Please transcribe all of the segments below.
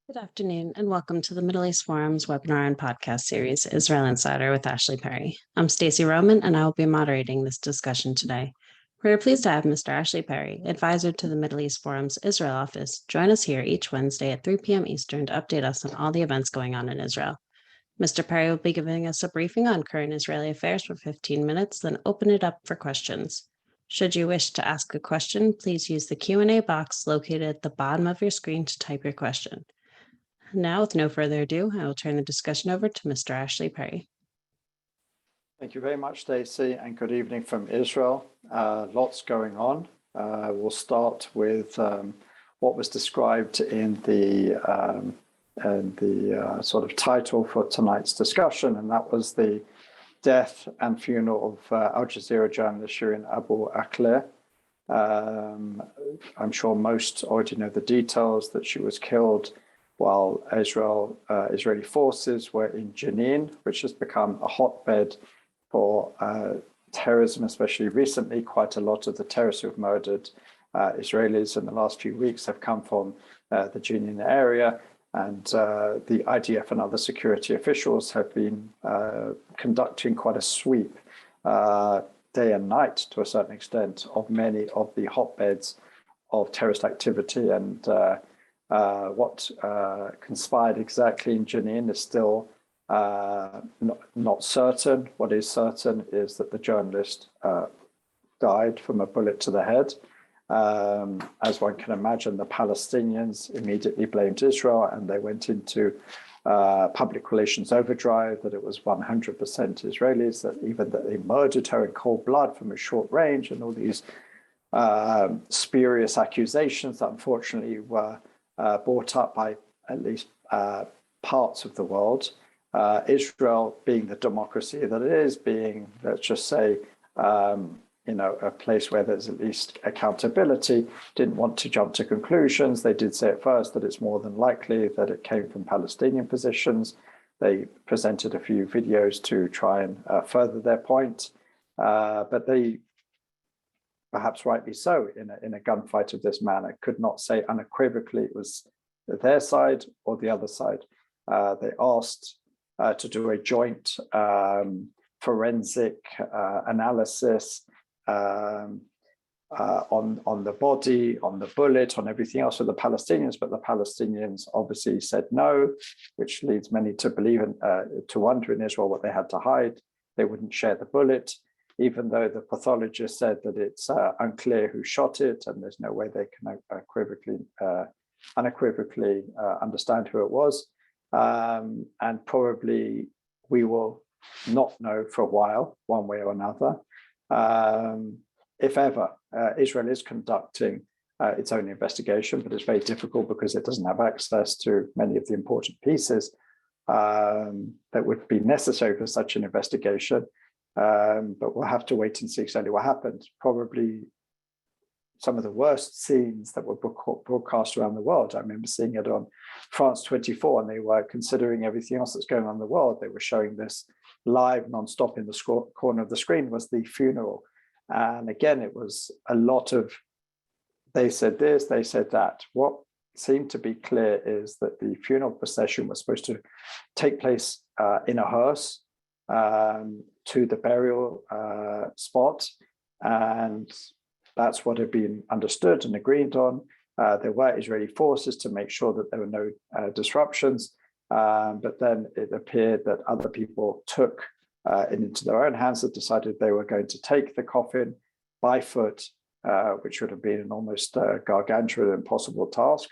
Good afternoon, and welcome to the Middle East Forum's webinar and podcast series, Israel Insider with Ashley Perry. I'm Stacey Roman, and I will be moderating this discussion today. We are pleased to have Mr. Ashley Perry, advisor to the Middle East Forum's Israel office, join us here each Wednesday at 3 p.m. Eastern to update us on all the events going on in Israel. Mr. Perry will be giving us a briefing on current Israeli affairs for 15 minutes, then open it up for questions. Should you wish to ask a question, please use the Q&A box located at the bottom of your screen to type your question. Now, with no further ado, I will turn the discussion over to Mr. Ashley Perry. Thank you very much, Stacey, and good evening from Israel. Lots going on. We'll start with what was described in the sort of title for tonight's discussion, and that was the death and funeral of Al Jazeera journalist Shireen Abu Akleh. I'm sure most already know the details, that she was killed while Israeli forces were in Jenin, which has become a hotbed for terrorism, especially recently. Quite a lot of the terrorists who've murdered Israelis in the last few weeks have come from the Jenin area, and the IDF and other security officials have been conducting quite a sweep day and night, to a certain extent, of many of the hotbeds of terrorist activity. And what conspired exactly in Jenin is still not certain. What is certain is that the journalist died from a bullet to the head. As one can imagine, the Palestinians immediately blamed Israel, and they went into public relations overdrive, that it was 100% Israelis, that even that they murdered her in cold blood from a short range, and all these spurious accusations that unfortunately were brought up by at least parts of the world. Israel, being the democracy that it is, being, let's just say, a place where there's at least accountability, didn't want to jump to conclusions. They did say at first that it's more than likely that it came from Palestinian positions. They presented a few videos to try and further their point, but they, perhaps rightly so, in a gunfight of this manner, could not say unequivocally it was their side or the other side. They asked to do a joint forensic analysis on the body, on the bullet, on everything else for the Palestinians, but the Palestinians obviously said no, which leads many to believe and to wonder in Israel what they had to hide. They wouldn't share the bullet, even though the pathologist said that it's unclear who shot it, and there's no way they can unequivocally understand who it was. And probably we will not know for a while, one way or another. If ever, Israel is conducting its own investigation, but it's very difficult because it doesn't have access to many of the important pieces that would be necessary for such an investigation. But we'll have to wait and see exactly what happened. Probably some of the worst scenes that were broadcast around the world. I remember seeing it on France 24, and they were considering everything else that's going on in the world. They were showing this live non-stop in the corner of the screen was the funeral. And again, it was a lot of, they said this, they said that. What seemed to be clear is that the funeral procession was supposed to take place in a hearse to the burial spot, and that's what had been understood and agreed on. There were Israeli forces to make sure that there were no disruptions, but then it appeared that other people took it into their own hands, that decided they were going to take the coffin by foot, which would have been an almost gargantuan and impossible task.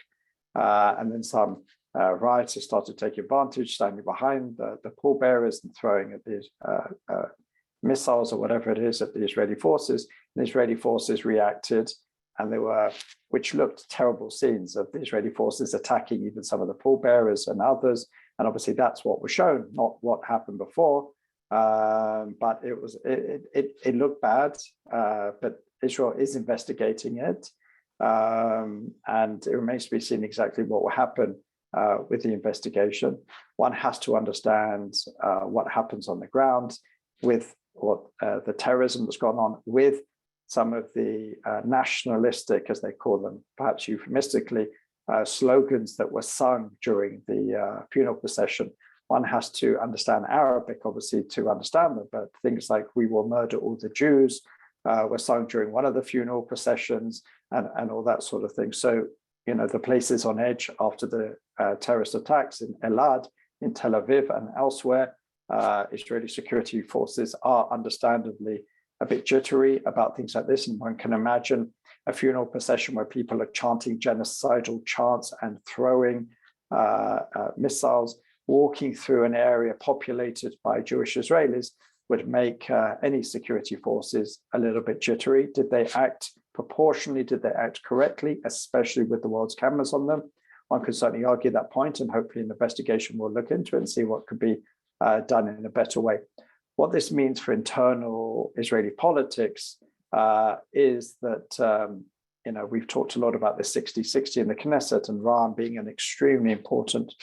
And then some rioters started taking advantage, standing behind the pallbearers and throwing at these missiles or whatever it is at the Israeli forces. And the Israeli forces reacted, and there were, which looked terrible scenes of the Israeli forces attacking even some of the pallbearers and others. And obviously that's what was shown, not what happened before. But it looked bad, but Israel is investigating it. And it remains to be seen exactly what will happen with the investigation. One has to understand what happens on the ground with what the terrorism that's gone on, with some of the nationalistic, as they call them, perhaps euphemistically, slogans that were sung during the funeral procession. One has to understand Arabic, obviously, to understand them, but things like "We will murder all the Jews" were sung during one of the funeral processions, and all that sort of thing. So, the place is on edge after the terrorist attacks in Elad, in Tel Aviv, and elsewhere. Israeli security forces are understandably a bit jittery about things like this, and one can imagine a funeral procession where people are chanting genocidal chants and throwing missiles, walking through an area populated by Jewish Israelis would make any security forces a little bit jittery. Did they act proportionally? Did they act correctly, especially with the world's cameras on them? One could certainly argue that point, and hopefully an investigation will look into it and see what could be done in a better way. What this means for internal Israeli politics is that, we've talked a lot about the 60-60 in the Knesset, and Ram being an extremely important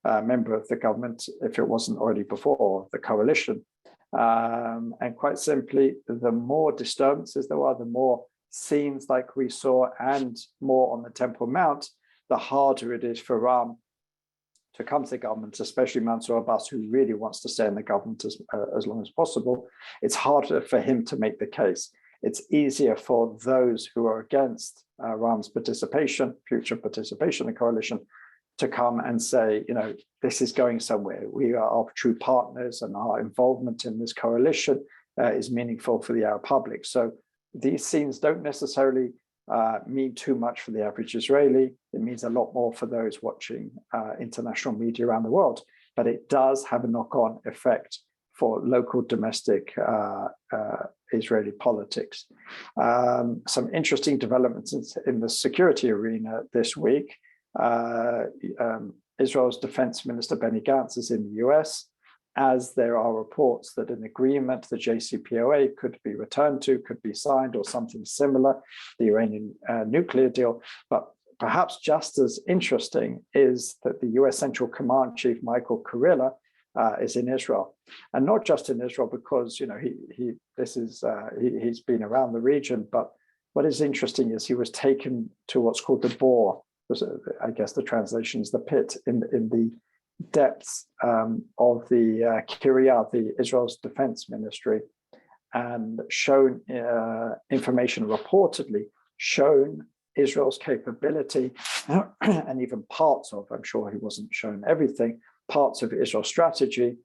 member of the government, if it wasn't already before, the coalition. And quite simply, the more disturbances there are, the more scenes like we saw, and more on the Temple Mount, the harder it is for Ram to come to the government, especially Mansour Abbas, who really wants to stay in the government as long as possible. It's harder for him to make the case. It's easier for those who are against Ram's participation, future participation in the coalition, to come and say, this is going somewhere. We are our true partners, and our involvement in this coalition is meaningful for the Arab public. So these scenes don't necessarily mean too much for the average Israeli. It means a lot more for those watching international media around the world, but it does have a knock-on effect for local domestic Israeli politics. Some interesting developments in the security arena this week. Israel's Defense Minister Benny Gantz is in the US, as there are reports that an agreement, the JCPOA, could be returned to, could be signed, or something similar, the Iranian nuclear deal. But perhaps just as interesting is that the US Central Command Chief Michael Kurilla is in Israel, and not just in Israel because he's been around the region. But what is interesting is he was taken to what's called the bore. I guess the translation is the pit in the depths of the Kiryat, the Israel's defense ministry, and shown information, reportedly shown Israel's capability, and even parts of, I'm sure he wasn't shown everything, parts of Israel's strategy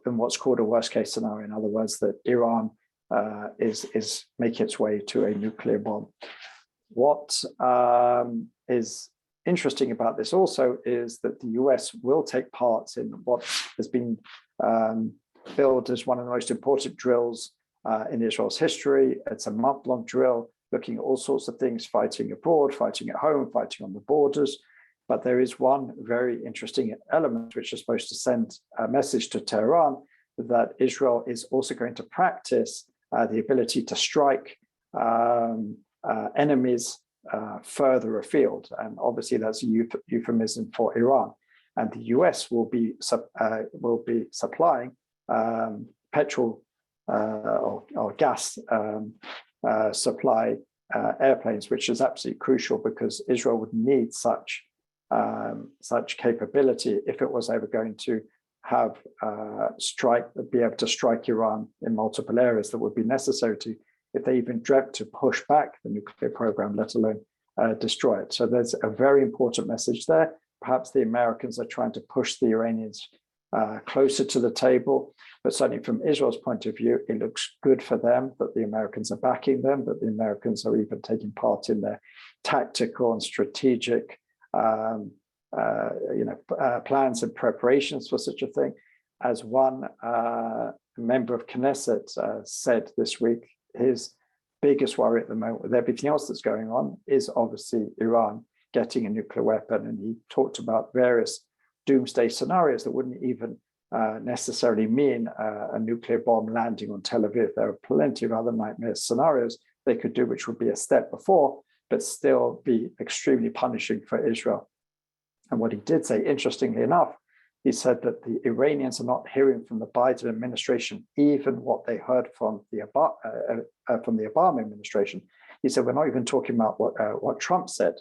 in what's called a worst case scenario. In other words, that Iran is making its way to a nuclear bomb. What is interesting about this also is that the US will take part in what has been billed as one of the most important drills in Israel's history. It's a month-long drill looking at all sorts of things, fighting abroad, fighting at home, fighting on the borders. But there is one very interesting element which is supposed to send a message to Tehran that Israel is also going to practice the ability to strike enemies further afield, and obviously that's a euphemism for Iran. And the US will be supplying petrol or gas supply airplanes, which is absolutely crucial because Israel would need such capability if it was ever going to have be able to strike Iran in multiple areas that would be necessary to, if they even dreamt to push back the nuclear program, let alone destroy it. So there's a very important message there. Perhaps the Americans are trying to push the Iranians closer to the table, but certainly from Israel's point of view, it looks good for them that the Americans are backing them, that the Americans are even taking part in their tactical and strategic plans and preparations for such a thing. As one member of Knesset said this week, his biggest worry at the moment with everything else that's going on is obviously Iran getting a nuclear weapon. And he talked about various doomsday scenarios that wouldn't even necessarily mean a nuclear bomb landing on Tel Aviv. There are plenty of other nightmare scenarios they could do, which would be a step before, but still be extremely punishing for Israel. And what he did say, interestingly enough, he said that the Iranians are not hearing from the Biden administration even what they heard from the Obama administration. He said, we're not even talking about what Trump said.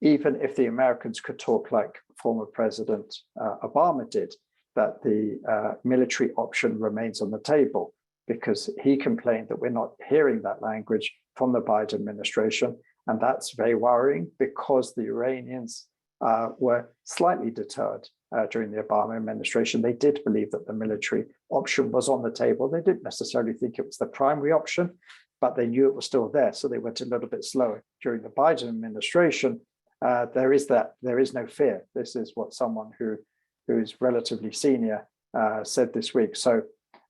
even if the Americans could talk like former President Obama did, that the military option remains on the table, because he complained that we're not hearing that language from the Biden administration. And that's very worrying, because the Iranians were slightly deterred during the Obama administration. They did believe that the military option was on the table. They didn't necessarily think it was the primary option, but they knew it was still there. So they went a little bit slower. During the Biden administration, there is no fear. This is what someone who's relatively senior said this week. So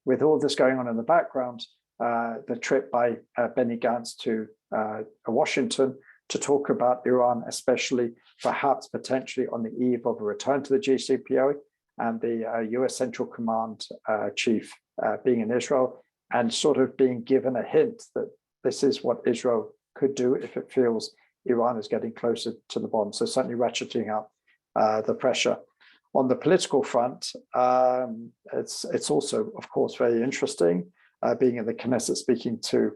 with all this going on in the background, the trip by Benny Gantz to Washington to talk about Iran, especially perhaps potentially on the eve of a return to the JCPOA, and the US Central Command chief being in Israel, and sort of being given a hint that this is what Israel could do if it feels Iran is getting closer to the bomb. So certainly ratcheting up the pressure. On the political front, it's also, of course, very interesting being in the Knesset, speaking to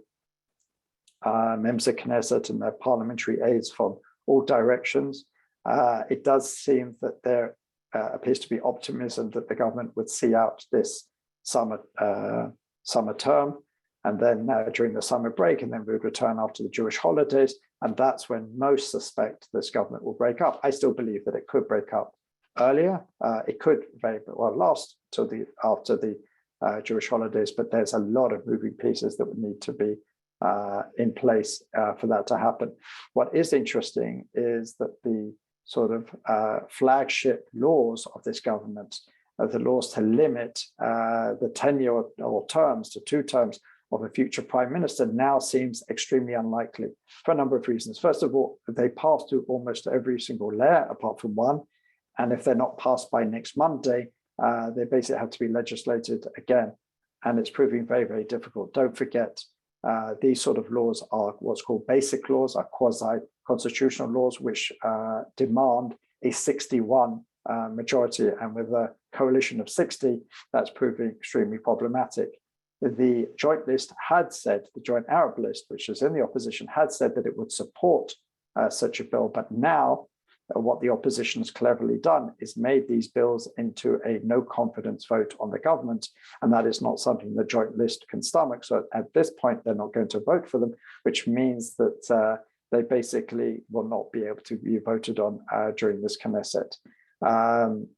members of Knesset and their parliamentary aides from all directions. It does seem that there appears to be optimism that the government would see out this summer term, and then during the summer break, and then we would return after the Jewish holidays. And that's when most suspect this government will break up. I still believe that it could break up earlier. It could very well last till after the Jewish holidays, but there's a lot of moving pieces that would need to be in place for that to happen. What is interesting is that the sort of flagship laws of this government, the laws to limit the tenure or terms to 2 terms of a future prime minister, now seems extremely unlikely for a number of reasons. First of all, they pass through almost every single layer apart from one. And if they're not passed by next Monday, they basically have to be legislated again. And it's proving very, very difficult. Don't forget, these sort of laws are what's called basic laws, are quasi-constitutional laws, which demand a 61 majority. And with a coalition of 60, that's proving extremely problematic. The joint list had said, the joint Arab list, which is in the opposition, had said that it would support such a bill. But now what the opposition has cleverly done is made these bills into a no confidence vote on the government. And that is not something the joint list can stomach. So at this point, they're not going to vote for them, which means that they basically will not be able to be voted on during this Knesset.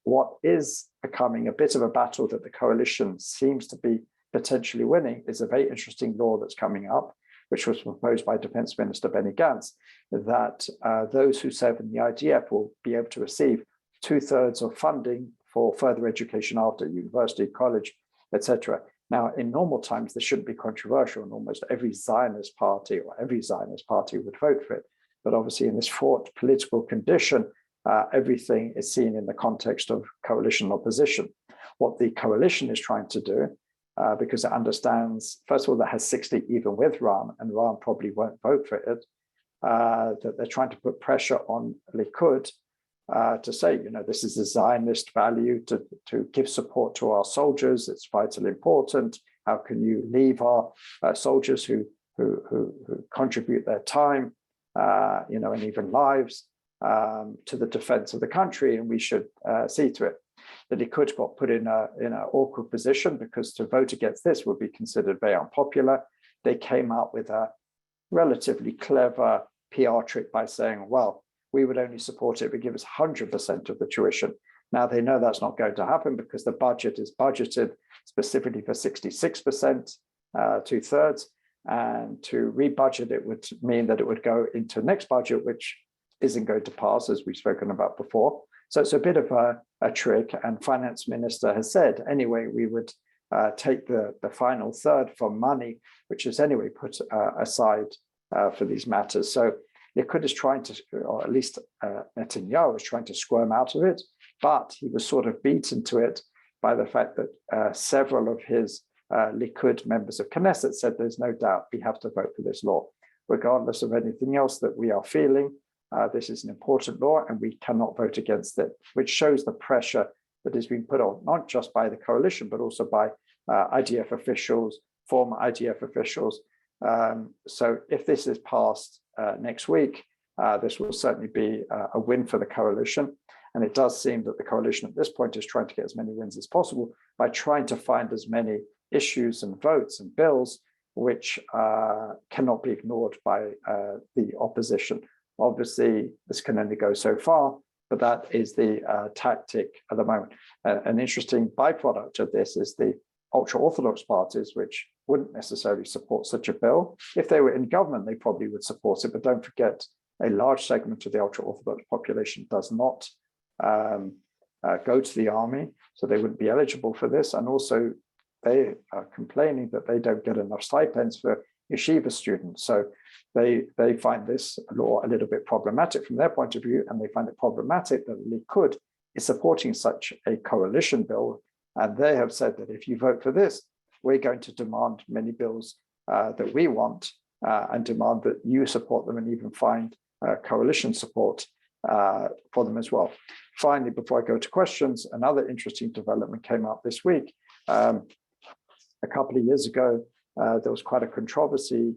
What is becoming a bit of a battle that the coalition seems to be potentially winning is a very interesting law that's coming up, which was proposed by Defense Minister Benny Gantz, that those who serve in the IDF will be able to receive 2/3 of funding for further education after university, college, etc. Now, in normal times, this shouldn't be controversial, and almost every Zionist party would vote for it. But obviously, in this fraught political condition, everything is seen in the context of coalition opposition. What the coalition is trying to do, because it understands, first of all, that has 60 even with Ram, and Ram probably won't vote for it, that they're trying to put pressure on Likud to say, this is a Zionist value to give support to our soldiers. It's vitally important. How can you leave our soldiers who contribute their time, and even lives to the defense of the country, and we should see to it. The Likud got put in an awkward position, because to vote against this would be considered very unpopular. They came out with a relatively clever PR trick by saying, well, we would only support it if it gives us 100% of the tuition. Now they know that's not going to happen, because the budget is budgeted specifically for 66%, 2/3, and to rebudget it would mean that it would go into next budget, which isn't going to pass, as we've spoken about before. So it's a bit of a trick, and finance minister has said, anyway, we would take the final third from money, which is anyway put aside for these matters. So Likud is trying to, or at least Netanyahu is trying to squirm out of it, but he was sort of beaten to it by the fact that several of his Likud members of Knesset said, there's no doubt we have to vote for this law, regardless of anything else that we are feeling. This is an important law, and we cannot vote against it, which shows the pressure that is being put on, not just by the coalition, but also by IDF officials, former IDF officials. So if this is passed next week, this will certainly be a win for the coalition. And it does seem that the coalition at this point is trying to get as many wins as possible by trying to find as many issues and votes and bills which cannot be ignored by the opposition. Obviously, this can only go so far, but that is the tactic at the moment. An interesting byproduct of this is the ultra-Orthodox parties, which wouldn't necessarily support such a bill. If they were in government, they probably would support it, but don't forget, a large segment of the ultra-Orthodox population does not go to the army, so they wouldn't be eligible for this. And also, they are complaining that they don't get enough stipends for yeshiva students. So they find this law a little bit problematic from their point of view, and they find it problematic that the Likud is supporting such a coalition bill. And they have said that if you vote for this, we're going to demand many bills that we want and demand that you support them and even find coalition support for them as well. Finally, before I go to questions, another interesting development came out this week. A couple of years ago, there was quite a controversy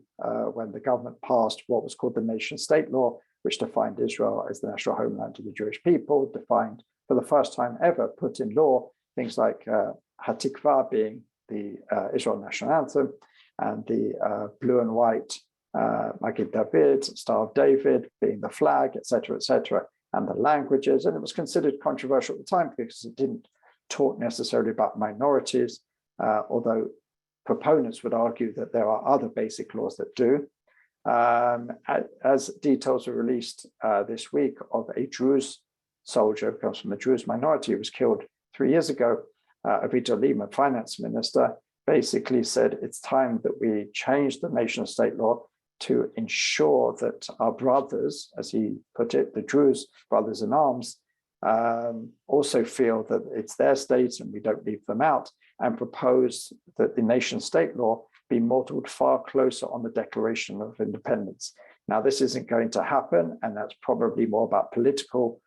when the government passed what was called the nation-state law, which defined Israel as the national homeland of the Jewish people, defined for the first time ever, put in law things like Hatikva being the Israel national anthem, and the blue and white Magid David, Star of David being the flag, etc., and the languages. And it was considered controversial at the time because it didn't talk necessarily about minorities, although proponents would argue that there are other basic laws that do. As details were released this week of a Druze soldier who comes from the Druze minority who was killed 3 years ago, Avigdor Lima, finance minister, basically said it's time that we change the nation state law to ensure that our brothers, as he put it, the Druze brothers in arms, also feel that it's their state and we don't leave them out, and propose that the nation state law be modeled far closer on the Declaration of Independence. Now, this isn't going to happen, and that's probably more about political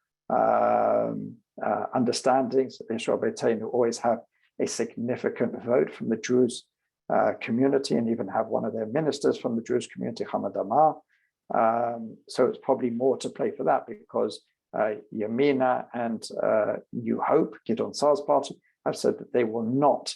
understandings. Israel Beitenu always have a significant vote from the Druze community, and even have one of their ministers from the Druze community, Hamad Amar. So it's probably more to play for that, because Yamina and New Hope, Gideon Saar's party, have said that they will not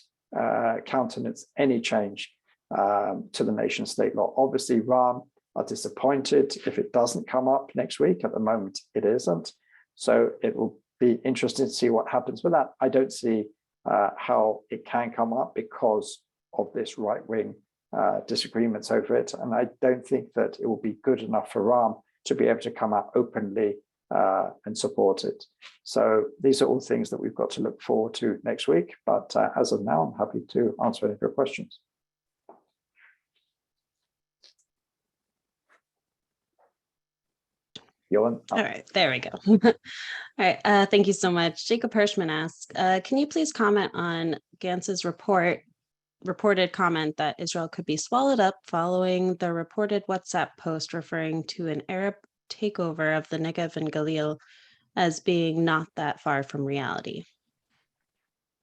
countenance any change to the nation state law. Obviously, Ram are disappointed if it doesn't come up next week. At the moment, it isn't. So it will be interesting to see what happens with that. I don't see how it can come up because of this right-wing disagreements over it. And I don't think that it will be good enough for Ram to be able to come out openly and support it. So these are all things that we've got to look forward to next week. But as of now, I'm happy to answer any of your questions. All right, there we go. All right, thank you so much. Jacob Hirschman asks, can you please comment on Gantz's reported comment that Israel could be swallowed up following the reported WhatsApp post referring to an Arab takeover of the Negev and Galil as being not that far from reality?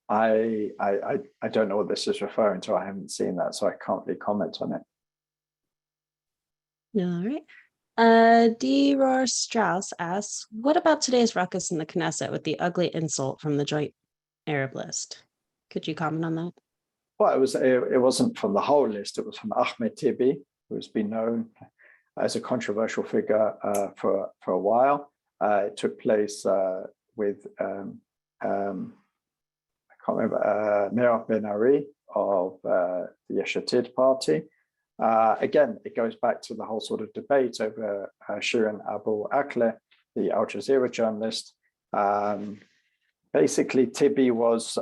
I don't know what this is referring to. I haven't seen that, so I can't really comment on it. All right. D. Rohr Strauss asks, what about today's ruckus in the Knesset with the ugly insult from the Joint Arab List? Could you comment on that? Well, it wasn't from the whole list. It was from Ahmed Tibi, who's been known as a controversial figure for a while. It took place with I can't remember, Merav Ben Ari of the Yesh Atid party. Again, it goes back to the whole sort of debate over Shireen Abu Akleh, the Al Jazeera journalist. Basically, Tibi was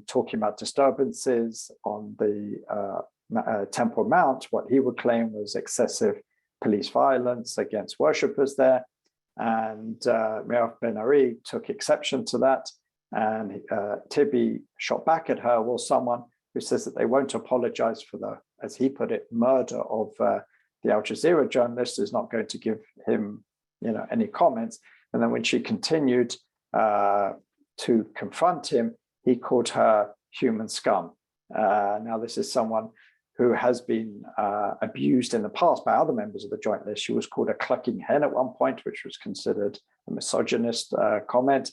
talking about disturbances on the Temple Mount, what he would claim was excessive police violence against worshippers there. And Merav Ben Ari took exception to that. And Tibi shot back at her, well, someone who says that they won't apologize for the, as he put it, murder of the Al Jazeera journalist, is not going to give him, any comments. And then when she continued to confront him, he called her human scum. Now, this is someone who has been abused in the past by other members of the Joint List. She was called a clucking hen at one point, which was considered a misogynist comment.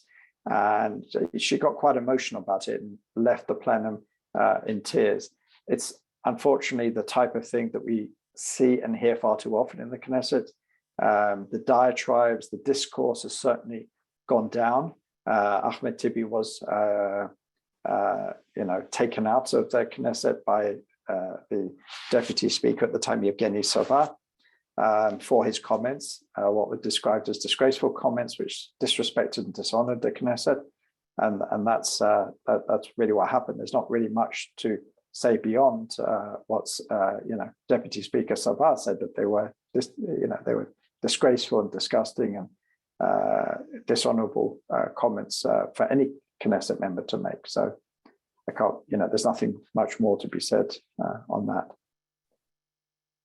And she got quite emotional about it and left the plenum in tears. It's unfortunately the type of thing that we see and hear far too often in the Knesset. The diatribes, the discourse has certainly gone down. Ahmed Tibi was, taken out of the Knesset by the deputy speaker at the time, Yevgeny Sova, for his comments, what were described as disgraceful comments, which disrespected and dishonored the Knesset, and that's really what happened. There's not really much to say beyond what's Deputy Speaker Sova said, that they were disgraceful and disgusting and dishonorable comments for any Knesset member to make. So I can't, there's nothing much more to be said on that.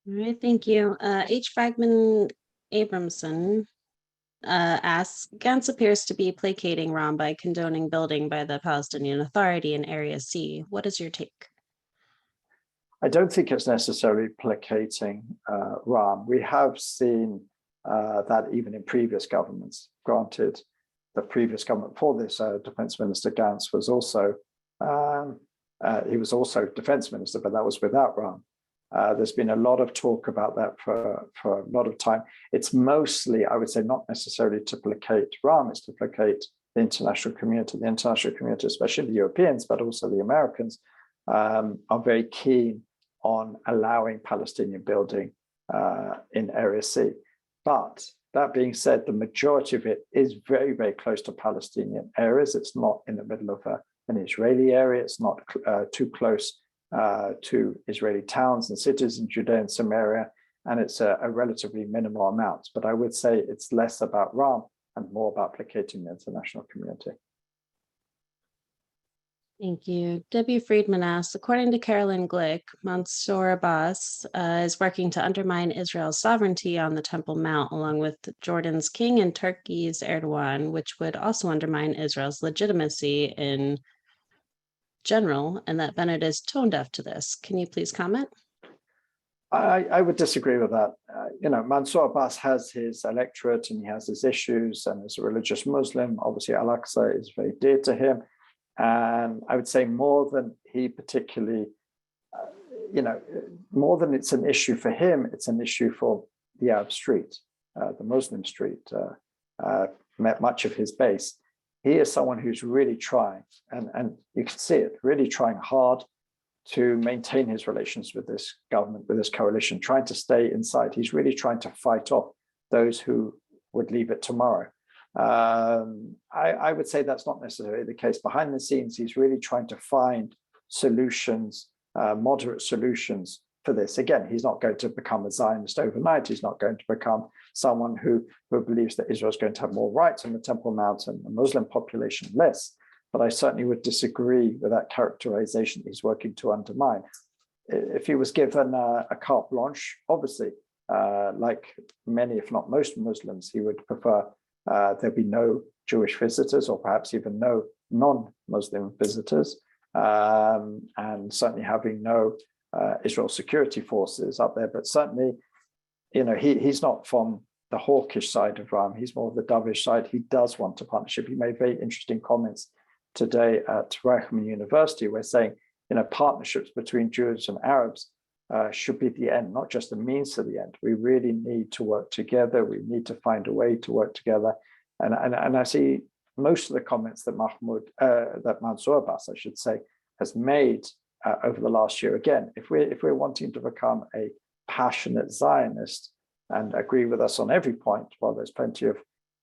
All right, thank you. H. Bagman Abramson asks, Gantz appears to be placating Ram by condoning building by the Palestinian Authority in Area C. What is your take? I don't think it's necessarily placating Ram. We have seen that even in previous governments. Granted, the previous government for this, Defense Minister Gantz was also, he was also Defense Minister, but that was without Ram. There's been a lot of talk about that for a lot of time. It's mostly, I would say, not necessarily to placate Ram, it's to placate the international community. The international community, especially the Europeans, but also the Americans, are very keen on allowing Palestinian building in Area C. But that being said, the majority of it is very, very close to Palestinian areas. It's not in the middle of an Israeli area. It's not too close to Israeli towns and cities in Judea and Samaria, and it's a relatively minimal amount. But I would say it's less about Ram and more about placating the international community. Thank you. Debbie Friedman asks, according to Carolyn Glick, Mansour Abbas is working to undermine Israel's sovereignty on the Temple Mount, along with Jordan's king and Turkey's Erdogan, which would also undermine Israel's legitimacy in general, and that Bennett is tone deaf to this. Can you please comment? I would disagree with that. Mansour Abbas has his electorate and he has his issues, and as a religious Muslim, obviously Al-Aqsa is very dear to him. And I would say more than he particularly, more than it's an issue for him, it's an issue for the Arab street, the Muslim street, much of his base. He is someone who's really trying, and you can see it, really trying hard to maintain his relations with this government, with this coalition, trying to stay inside. He's really trying to fight off those who would leave it tomorrow. I would say that's not necessarily the case. Behind the scenes, he's really trying to find solutions, moderate solutions for this. Again, he's not going to become a Zionist overnight. He's not going to become someone who believes that Israel is going to have more rights on the Temple Mount and the Muslim population less. But I certainly would disagree with that characterization he's working to undermine. If he was given a carte blanche, obviously, like many, if not most Muslims, he would prefer there be no Jewish visitors, or perhaps even no non-Muslim visitors, and certainly having no Israel security forces up there. But certainly, he's not from the hawkish side of Ram. He's more of the dovish side. He does want a partnership. He made very interesting comments today at Reichman University, where saying, partnerships between Jews and Arabs should be the end, not just the means to the end. We really need to work together. We need to find a way to work together. And I see most of the comments that Mansour Abbas, I should say, has made over the last year. Again, if we're wanting to become a passionate Zionist and agree with us on every point, well, there's plenty of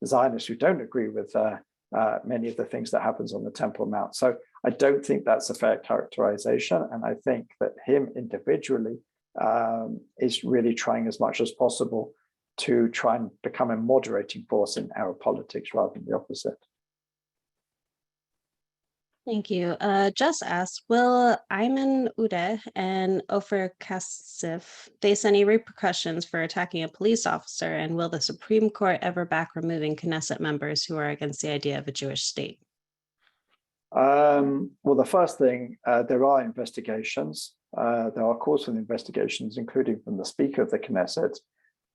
Zionists who don't agree with many of the things that happens on the Temple Mount. So I don't think that's a fair characterization. And I think that him individually is really trying as much as possible to try and become a moderating force in Arab politics rather than the opposite. Thank you. Jess asks, will Ayman Udeh and Ofer Kassif face any repercussions for attacking a police officer? And will the Supreme Court ever back removing Knesset members who are against the idea of a Jewish state? Well, the first thing, there are investigations there are calls for the investigations, including from the Speaker of the Knesset,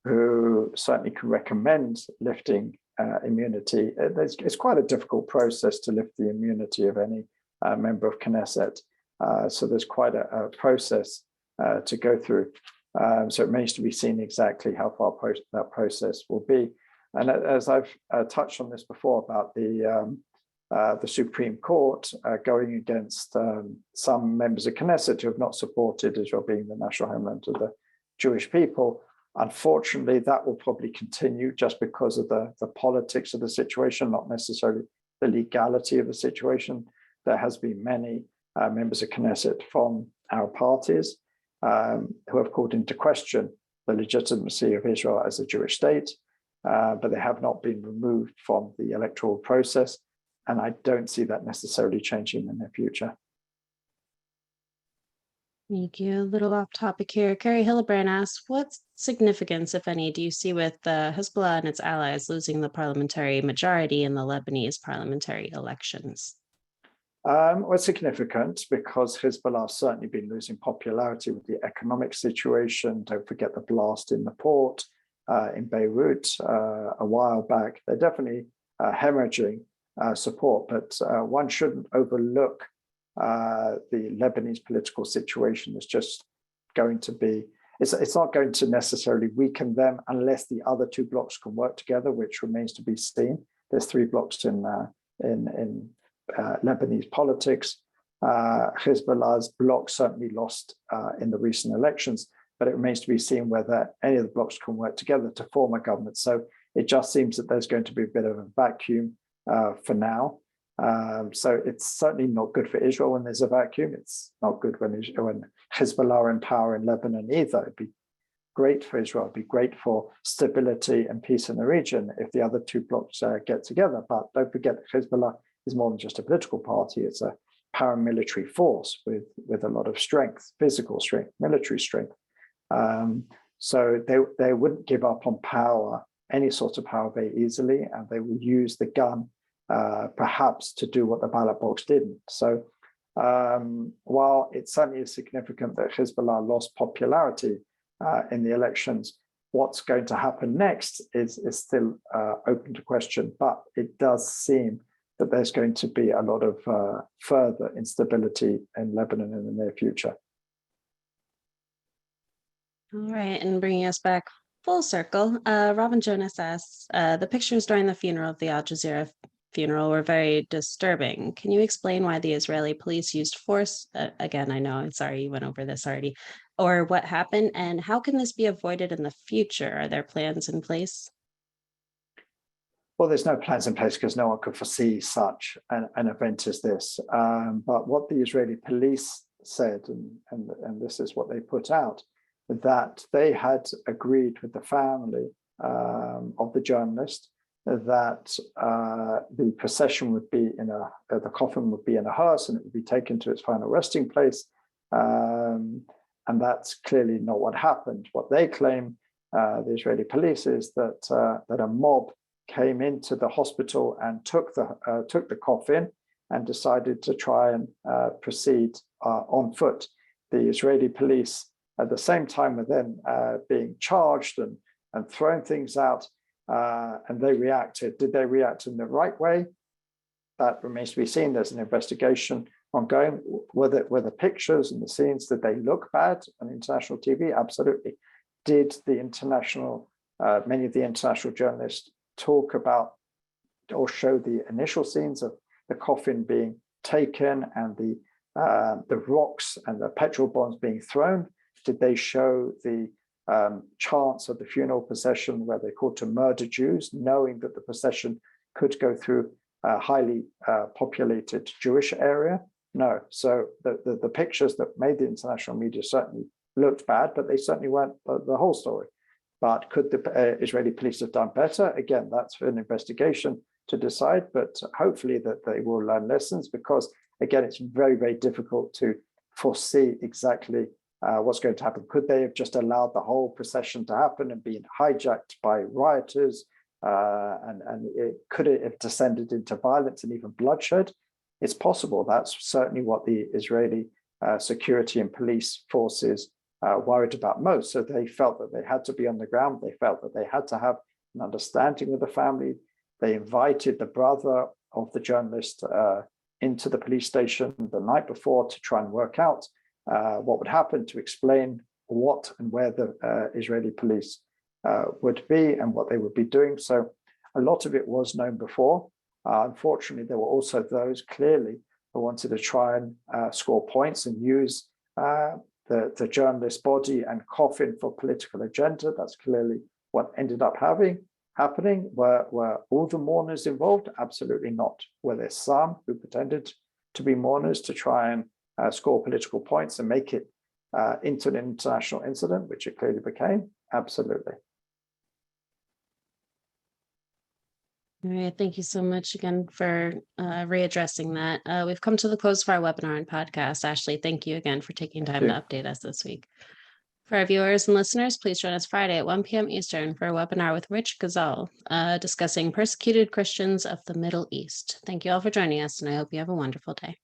who certainly can recommend lifting immunity. It's quite a difficult process to lift the immunity of any member of Knesset. So there's quite a process to go through. So it remains to be seen exactly how far that process will be. And as I've touched on this before about the Supreme Court going against some members of Knesset who have not supported Israel being the national homeland of the Jewish people, unfortunately, that will probably continue just because of the politics of the situation, not necessarily the legality of the situation. There has been many members of Knesset from our parties who have called into question the legitimacy of Israel as a Jewish state, but they have not been removed from the electoral process. And I don't see that necessarily changing in the future. Thank you. A little off topic here. Carrie Hillebrand asks, what significance, if any, do you see with Hezbollah and its allies losing the parliamentary majority in the Lebanese parliamentary elections? Well, it's significant because Hezbollah has certainly been losing popularity with the economic situation. Don't forget the blast in the port in Beirut a while back. They're definitely hemorrhaging support, but one shouldn't overlook the Lebanese political situation. Is just going to be, it's not going to necessarily weaken them unless the other two blocs can work together, which remains to be seen. There's three blocs in Lebanese politics. Hezbollah's bloc certainly lost in the recent elections, but it remains to be seen whether any of the blocs can work together to form a government. So it just seems that there's going to be a bit of a vacuum for now. So it's certainly not good for Israel when there's a vacuum. It's not good when Hezbollah are in power in Lebanon either. It'd be great for Israel. It'd be great for stability and peace in the region if the other two blocs get together. But don't forget that Hezbollah is more than just a political party. It's a paramilitary force with a lot of strength, physical strength, military strength. So they wouldn't give up on power, any sort of power very easily, and they will use the gun perhaps to do what the ballot box didn't. So while it certainly is significant that Hezbollah lost popularity in the elections, what's going to happen next is still open to question, but it does seem that there's going to be a lot of further instability in Lebanon in the near future. All right, and bringing us back full circle, Robin Jonas asks, the pictures during the funeral of the Al Jazeera funeral were very disturbing. Can you explain why the Israeli police used force? Again, I know, sorry, you went over this already. Or what happened, and how can this be avoided in the future? Are there plans in place? Well, there's no plans in place because no one could foresee such an event as this. But what the Israeli police said, and this is what they put out, that they had agreed with the family of the journalist that the procession would be the coffin would be in a hearse and it would be taken to its final resting place. And that's clearly not what happened. What they claim, the Israeli police, is that a mob came into the hospital and took the coffin and decided to try and proceed on foot. The Israeli police at the same time were then being charged and throwing things out, and they reacted. Did they react in the right way? That remains to be seen. There's an investigation ongoing. Were the pictures and the scenes, did they look bad on international TV? Absolutely. Did the many of the international journalists talk about or show the initial scenes of the coffin being taken and the rocks and the petrol bombs being thrown? Did they show the chants of the funeral procession where they called to murder Jews, knowing that the procession could go through a highly populated Jewish area? No. So the pictures that made the international media certainly looked bad, but they certainly weren't the whole story. But could the Israeli police have done better? Again, that's for an investigation to decide, but hopefully that they will learn lessons, because again, it's very, very difficult to foresee exactly what's going to happen. Could they have just allowed the whole procession to happen and been hijacked by rioters? Could it have descended into violence and even bloodshed? It's possible. That's certainly what the Israeli security and police forces worried about most. So they felt that they had to be on the ground. They felt that they had to have an understanding of the family. They invited the brother of the journalist into the police station the night before to try and work out what would happen, to explain what and where the Israeli police would be and what they would be doing. So a lot of it was known before. Unfortunately, there were also those clearly who wanted to try and score points and use the journalist body and coffin for political agenda. That's clearly what ended up happening. Were all the mourners involved? Absolutely not. Were there some who pretended to be mourners to try and score political points and make it into an international incident, which it clearly became? Absolutely. All right, thank you so much again for readdressing that. We've come to the close of our webinar and podcast. Ashley, thank you again for taking time to update us this week. For our viewers and listeners, please join us Friday at 1 p.m. Eastern for a webinar with Rich Ghazal discussing persecuted Christians of the Middle East. Thank you all for joining us, and I hope you have a wonderful day.